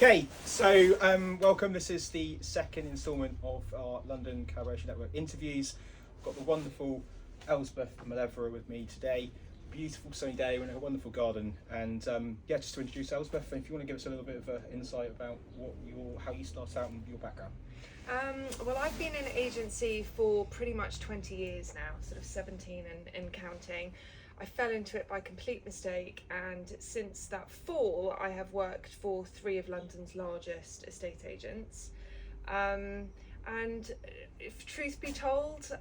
Okay, so welcome. This is the second instalment of our London Collaboration Network interviews. I've got the wonderful Elsbeth Mauleverer with me today. Beautiful sunny day, we're in a wonderful garden, and yeah, just to introduce Elsbeth, if you want to give us a little bit of insight about how you start out and your background. Well, I've been in agency for pretty much 20 years now, sort of 17 and counting. I fell into it by complete mistake, and since that fall I have worked for 3 of London's largest estate agents. And if truth be told,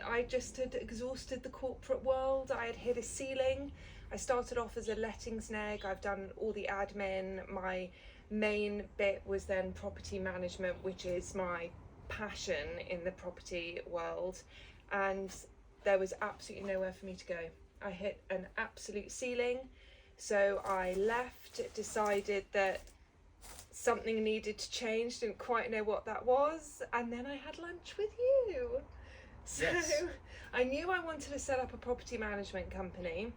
I just had exhausted the corporate world. I had hit a ceiling. I started off as a lettings neg. I've done all the admin. My main bit was then property management, which is my passion in the property world, and there was absolutely nowhere for me to go. I hit an absolute ceiling, so I left, decided that something needed to change, didn't quite know what that was, and then I had lunch with you. So Yes. I knew I wanted to set up a property management company.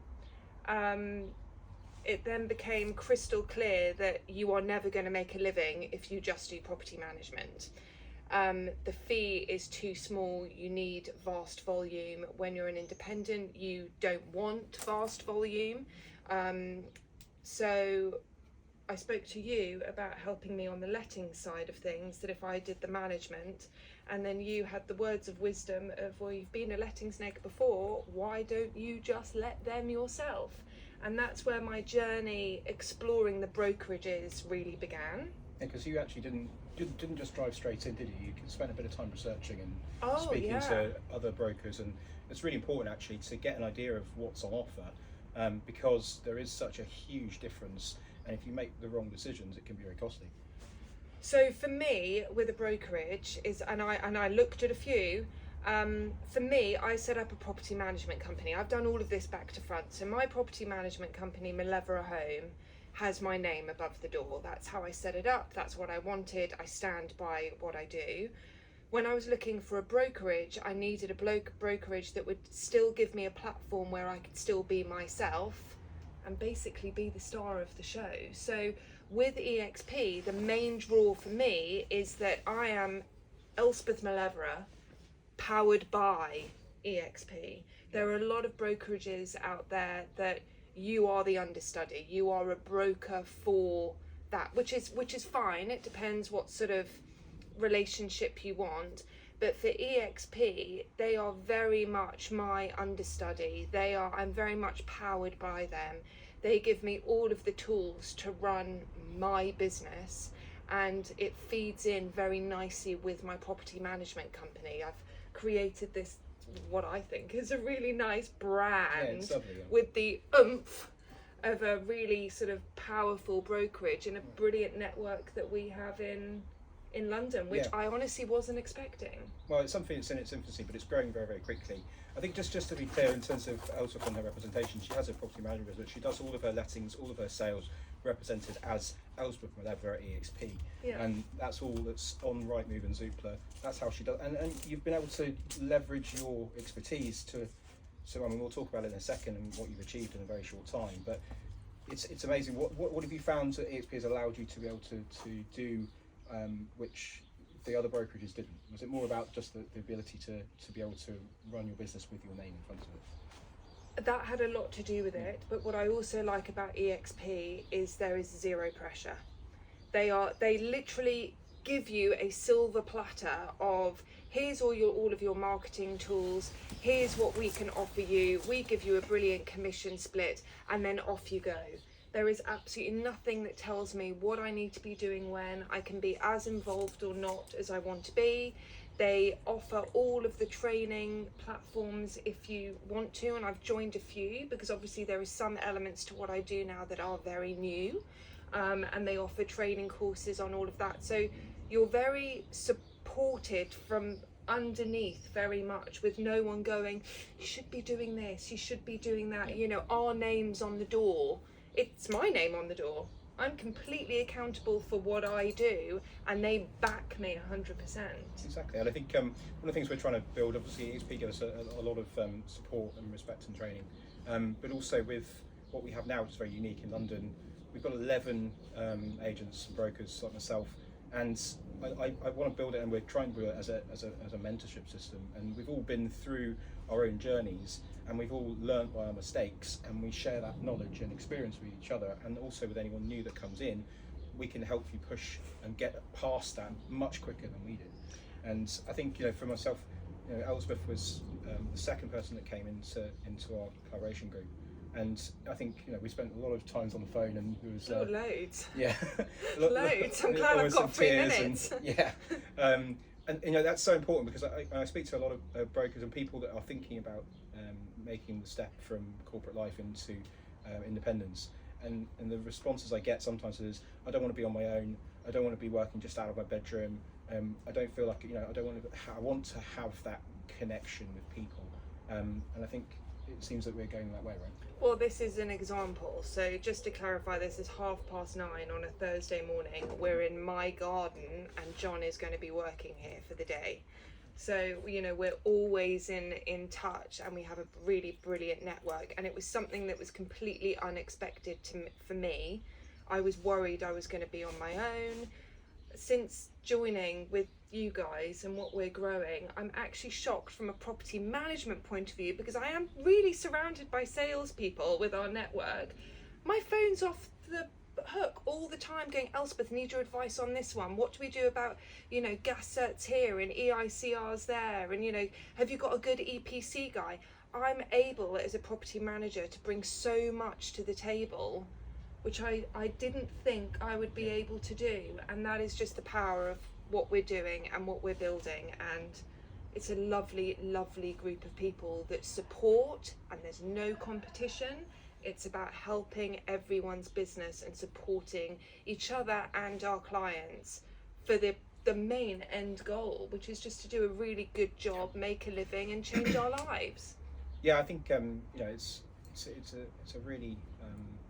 It then became crystal clear that you are never going to make a living if you just do property management. The fee is too small. You need vast volume. When you're an independent, you don't want vast volume. So I spoke to you about helping me on the letting side of things, that if I did the management, and then you had the words of wisdom of, well, you've been a lettings neg before, why don't you just let them yourself? And that's where my journey exploring the brokerages really began. Yeah, because you actually didn't just drive straight in, did you? You spent a bit of time researching and speaking to other brokers, and it's really important actually to get an idea of what's on offer, because there is such a huge difference, and if you make the wrong decisions, it can be very costly. So for me, with a brokerage and I looked at a few. For me, I set up a property management company. I've done all of this back to front. So my property management company, Mauleverer Home, has my name above the door. That's how I set it up. That's what I wanted. I stand by what I do. When I was looking for a brokerage, I needed a brokerage that would still give me a platform where I could still be myself and basically be the star of the show. So with eXp, the main draw for me is that I am Elsbeth Mauleverer, powered by eXp. There are a lot of brokerages out there that you are the understudy. You are a broker for that, which is fine. It depends what sort of relationship you want. But for eXp, they are very much my understudy. I'm very much powered by them. They give me all of the tools to run my business, and it feeds in very nicely with my property management company. I've created this, what I think is a really nice brand, it's lovely, with the oomph of a really sort of powerful brokerage and a brilliant network that we have in London, which I honestly wasn't expecting. Well, it's something that's in its infancy, but it's growing very, very quickly. I think just to be clear, in terms of Elsbeth and her representation, she has a property manager, but she does all of her lettings, all of her sales represented as Elsbeth Mauleverer at eXp, and that's all that's on Rightmove and Zoopla. That's how she does, and you've been able to leverage your expertise to. So I mean, we'll talk about it in a second and what you've achieved in a very short time. But it's amazing. What have you found that eXp has allowed you to be able to do, which the other brokerages didn't? Was it more about just the ability to be able to run your business with your name in front of it? That had a lot to do with it, but what I also like about eXp is there is zero pressure. They literally give you a silver platter of, here's all of your marketing tools, here's what we can offer you, we give you a brilliant commission split, and then off you go. There is absolutely nothing that tells me what I need to be doing when. I can be as involved or not as I want to be. They offer all of the training platforms if you want to, and I've joined a few because obviously there are some elements to what I do now that are very new, and they offer training courses on all of that. So you're very supported from underneath very much, with no one going, you should be doing this, you should be doing that, our name's on the door. It's my name on the door. I'm completely accountable for what I do, and they back me 100%. Exactly, and I think one of the things we're trying to build, obviously eXp gives us a lot of support and respect and training, but also with what we have now, which is very unique in London, we've got 11 agents and brokers like myself, and I want to build it, and we're trying to build it as a mentorship system. And we've all been through our own journeys, and we've all learned by our mistakes, and we share that knowledge and experience with each other, and also with anyone new that comes in. We can help you push and get past that much quicker than we did. And I think, for myself, Elsbeth was the second person that came into our collaboration group, and I think we spent a lot of times on the phone, and it was loads. Yeah, Loads. I'm glad I've got 3 minutes. And that's so important, because I speak to a lot of brokers and people that are thinking about making the step from corporate life into independence. And the responses I get sometimes is, I don't want to be on my own. I don't want to be working just out of my bedroom. I don't feel like, I want to have that connection with people. And I think it seems that we're going that way, right? Well, this is an example. So just to clarify, this is 9:30 on a Thursday morning. We're in my garden, and John is going to be working here for the day. So, we're always in touch, and we have a really brilliant network. And it was something that was completely unexpected for me. I was worried I was going to be on my own. Since joining with you guys and what we're growing, I'm actually shocked from a property management point of view, because I am really surrounded by salespeople with our network. My phone's off the hook all the time going, Elsbeth, need your advice on this one. What do we do about, gas certs here and EICRs there? And, have you got a good EPC guy? I'm able as a property manager to bring so much to the table, which I didn't think I would be able to do. And that is just the power of what we're doing and what we're building. And it's a lovely, lovely group of people that support, and there's no competition. It's about helping everyone's business and supporting each other and our clients for the main end goal, which is just to do a really good job, make a living, and change our lives. Yeah, I think it's a really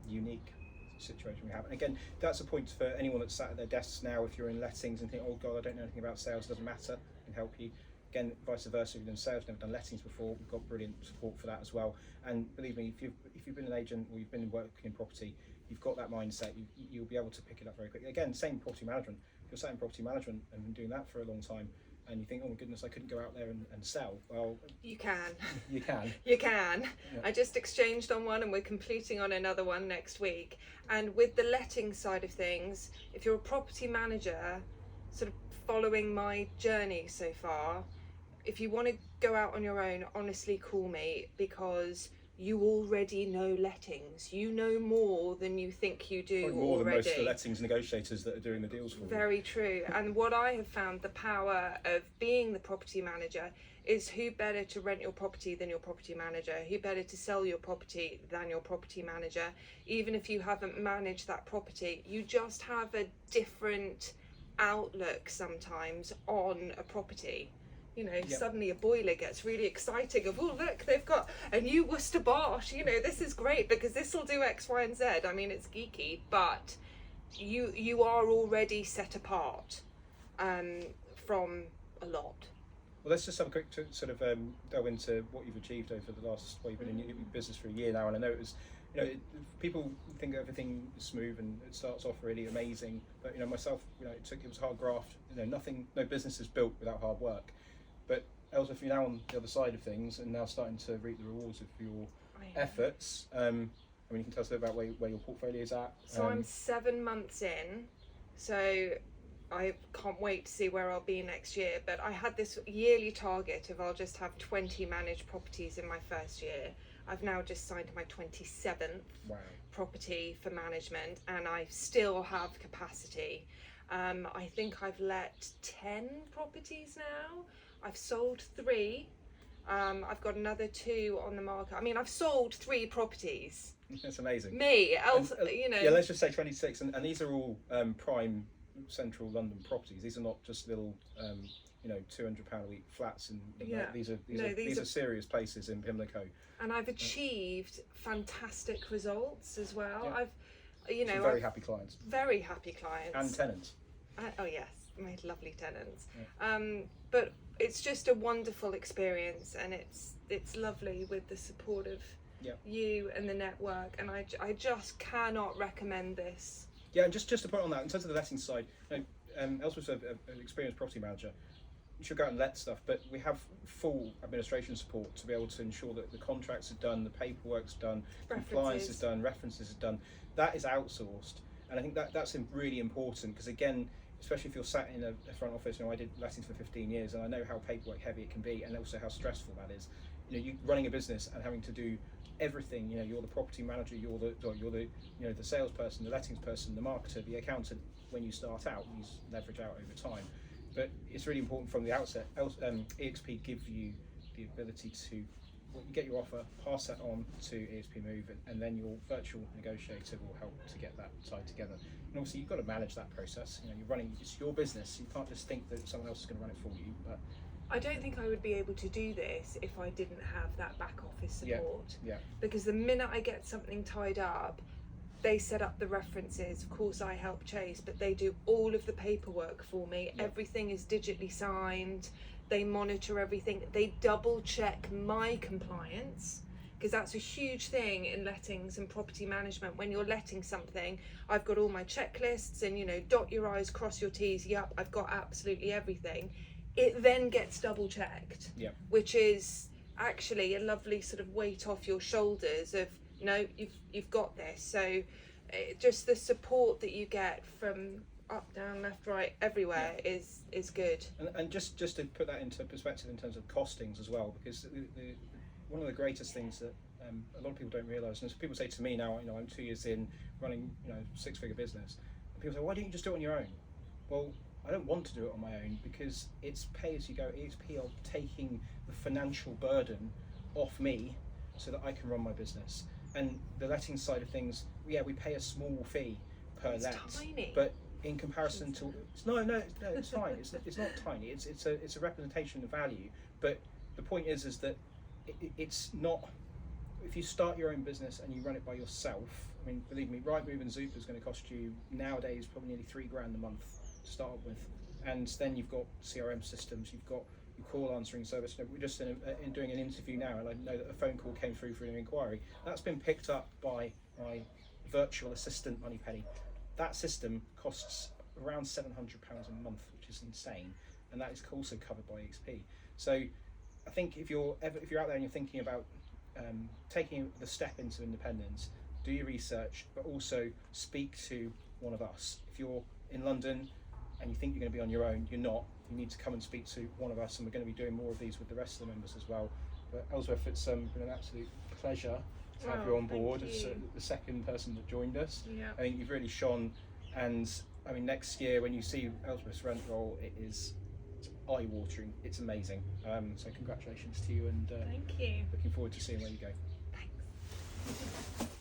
unique situation we have. And again, that's a point for anyone that's sat at their desks now. If you're in lettings and think, oh God, I don't know anything about sales, doesn't matter, I can help you. Again, vice versa, if you've done sales, never done lettings before, we've got brilliant support for that as well. And believe me, if you've been an agent or you've been working in property, you've got that mindset, you'll be able to pick it up very quickly. Again, same property management. If you're sat in property management and been doing that for a long time, and you think, oh my goodness, I couldn't go out there and sell. Well, you can. You can. You can. Yeah. I just exchanged on one, and we're completing on another one next week. And with the letting side of things, if you're a property manager, sort of following my journey so far, if you want to go out on your own, honestly call me, because you already know lettings. You know more than you think you do Probably more already. than most of the lettings negotiators that are doing the deals for you. Very true. And what I have found, the power of being the property manager, is who better to rent your property than your property manager? Who better to sell your property than your property manager? Even if you haven't managed that property, you just have a different outlook sometimes on a property. Yep. Suddenly a boiler gets really exciting of, oh look, they've got a new Worcester Bosch, this is great because this will do X, Y and Z. I mean, it's geeky, but you are already set apart from a lot. Well, let's just have a quick sort of delve into what you've achieved over the last, you've been in your business for a year now, and I know it was, people think everything is smooth and it starts off really amazing, but myself, it was hard graft. No business is built without hard work. But Elsbeth, you're now on the other side of things and now starting to reap the rewards of your efforts. You can tell us a bit about where your portfolio is at. So I'm 7 months in, so I can't wait to see where I'll be next year. But I had this yearly target of I'll just have 20 managed properties in my first year. I've now just signed my 27th property for management, and I still have capacity. I think I've let 10 properties now. I've sold 3. I've got another 2 on the market. I mean, I've sold 3 properties. That's amazing. Yeah, let's just say 26, and these are all prime central London properties. These are not just little, £200 a week flats. These are serious places in Pimlico. And I've achieved fantastic results as well. Yeah. I've, very happy clients. Very happy clients. And tenants. Oh yes, my lovely tenants. Yeah. But it's just a wonderful experience, and it's lovely with the support of you and the network, and I just cannot recommend this. Yeah, and just to put on that, in terms of the letting side, Elsbeth's an experienced property manager. She'll go out and let stuff, but we have full administration support to be able to ensure that the contracts are done, the paperwork's done, compliance is done, references are done. That is outsourced, and I think that's really important, because again, especially if you're sat in a front office, I did lettings for 15 years, and I know how paperwork heavy it can be, and also how stressful that is. You running a business and having to do everything. You're the property manager, you're the salesperson, the lettings person, the marketer, the accountant. When you start out, you leverage out over time. But it's really important from the outset. eXp give you the ability to, you get your offer, pass that on to eXp Move, and then your virtual negotiator will help to get that tied together. And obviously you've got to manage that process. You're running, it's your business. You can't just think that someone else is going to run it for you. But I don't think I would be able to do this if I didn't have that back office support. Yeah. Because the minute I get something tied up, they set up the references. Of course, I help chase, but they do all of the paperwork for me. Yeah. Everything is digitally signed. They monitor everything. They double check my compliance, because that's a huge thing in lettings and property management. When you're letting something, I've got all my checklists and, dot your I's, cross your T's. Yep, I've got absolutely everything. It then gets double checked, which is actually a lovely sort of weight off your shoulders of, no, you've got this. So just the support that you get from up, down, left, right, everywhere is good. And just to put that into perspective in terms of costings as well, because one of the greatest things that a lot of people don't realise, and as people say to me now, I'm 2 years in running, 6-figure business, and people say, why don't you just do it on your own? Well, I don't want to do it on my own, because it's pay as you go. eXp are taking the financial burden off me so that I can run my business. And the letting side of things, we pay a small fee per let, tiny. but in comparison to no, it's fine. It's not tiny. It's a representation of value. But the point is that it's not. If you start your own business and you run it by yourself, I mean, believe me, Rightmove and Zoop is going to cost you nowadays probably nearly £3,000 a month to start with, and then you've got CRM systems, you've got your call answering service. We're just in doing an interview now, and I know that a phone call came through for an inquiry. That's been picked up by my virtual assistant Moneypenny. That system costs around £700 a month, which is insane, and that is also covered by eXp. So I think if you're out there and you're thinking about taking the step into independence, do your research, but also speak to one of us. If you're in London and you think you're going to be on your own, you're not. You need to come and speak to one of us, and we're going to be doing more of these with the rest of the members as well. But Elsbeth, it's been an absolute pleasure to have you on board as the second person that joined us. Yeah. I think you've really shone, and I mean, next year when you see Elsbeth's rent roll, it's eye-watering. It's amazing. So congratulations to you, and thank you. Looking forward to seeing where you go. Thanks.